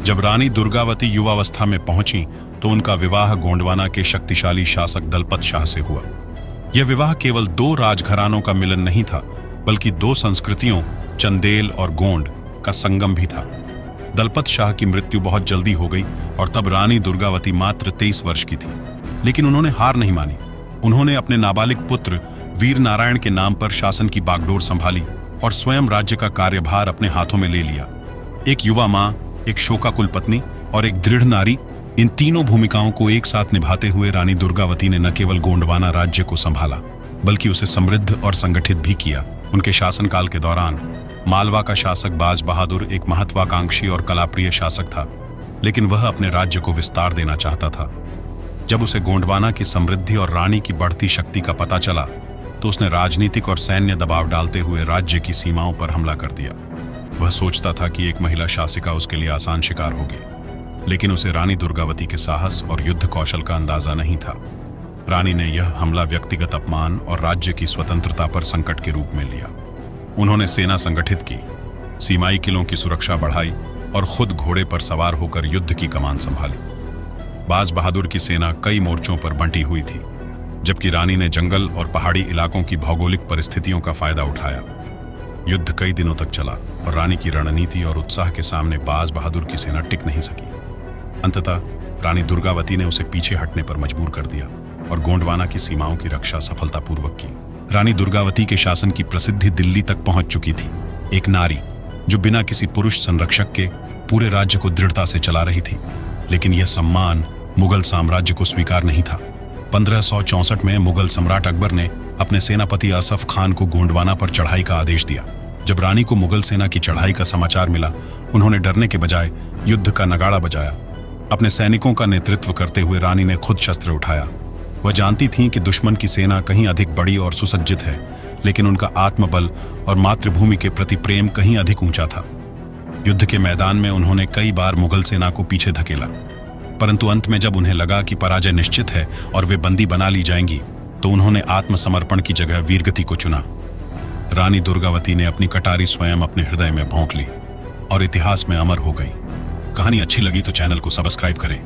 जब रानी दुर्गावती युवावस्था में पहुंची तो उनका विवाह गोंडवाना के शक्तिशाली शासक दलपत शाह से हुआ। यह विवाह केवल दो राजघरानों का मिलन नहीं था, बल्कि दो संस्कृतियों चंदेल और गोंड का संगम भी था। दलपत शाह की मृत्यु बहुत जल्दी हो गई और तब रानी दुर्गावती मात्र 23 वर्ष की थी। लेकिन उन्होंने हार नहीं मानी। उन्होंने अपने नाबालिग पुत्र वीर नारायण के नाम पर शासन की बागडोर संभाली और स्वयं राज्य का कार्यभार अपने हाथों में ले लिया। एक युवा मां, एक शोकाकुल पत्नी और एक दृढ़ नारी, इन तीनों भूमिकाओं को एक साथ निभाते हुए रानी दुर्गावती ने न केवल गोंडवाना राज्य को संभाला, बल्कि उसे समृद्ध और संगठित भी किया। उनके शासनकाल के दौरान मालवा का शासक बाज बहादुर एक महत्वाकांक्षी और कलाप्रिय शासक था, लेकिन वह अपने राज्य को विस्तार देना चाहता था। जब उसे गोंडवाना की समृद्धि और रानी की बढ़ती शक्ति का पता चला, तो उसने राजनीतिक और सैन्य दबाव डालते हुए राज्य की सीमाओं पर हमला कर दिया। वह सोचता था कि एक महिला शासिका उसके लिए आसान शिकार होगी, लेकिन उसे रानी दुर्गावती के साहस और युद्ध कौशल का अंदाजा नहीं था। रानी ने यह हमला व्यक्तिगत अपमान और राज्य की स्वतंत्रता पर संकट के रूप में लिया। उन्होंने सेना संगठित की, सीमाई किलों की सुरक्षा बढ़ाई और खुद घोड़े पर सवार होकर युद्ध की कमान संभाली। बाज बहादुर की सेना कई मोर्चों पर बंटी हुई थी, जबकि रानी ने जंगल और पहाड़ी इलाकों की भौगोलिक परिस्थितियों का फायदा उठाया। युद्ध कई दिनों तक चला और रानी की रणनीति और उत्साह के सामने बाज बहादुर की सेना टिक नहीं सकी। अंततः रानी दुर्गावती ने उसे पीछे हटने पर मजबूर कर दिया और गोंडवाना की सीमाओं की रक्षा सफलतापूर्वक की। रानी दुर्गावती के शासन की प्रसिद्धि दिल्ली तक पहुंच चुकी थी। एक नारी जो बिना किसी पुरुष संरक्षक के पूरे राज्य को दृढ़ता से चला रही थी। लेकिन यह सम्मान मुगल साम्राज्य को स्वीकार नहीं था। 1564 में मुगल सम्राट अकबर ने अपने सेनापति असफ खान को गोंडवाना पर चढ़ाई का आदेश दिया। जब रानी को मुगल सेना की चढ़ाई का समाचार मिला, उन्होंने डरने के बजाय युद्ध का नगाड़ा बजाया। अपने सैनिकों का नेतृत्व करते हुए रानी ने खुद शस्त्र उठाया। वह जानती थीं कि दुश्मन की सेना कहीं अधिक बड़ी और सुसज्जित है, लेकिन उनका आत्मबल और मातृभूमि के प्रति प्रेम कहीं अधिक ऊंचा था। युद्ध के मैदान में उन्होंने कई बार मुगल सेना को पीछे धकेला, परंतु अंत में जब उन्हें लगा कि पराजय निश्चित है और वे बंदी बना ली जाएंगी, तो उन्होंने आत्मसमर्पण की जगह वीरगति को चुना। रानी दुर्गावती ने अपनी कटारी स्वयं अपने हृदय में भोंक ली और इतिहास में अमर हो गई। कहानी अच्छी लगी तो चैनल को सब्सक्राइब करें।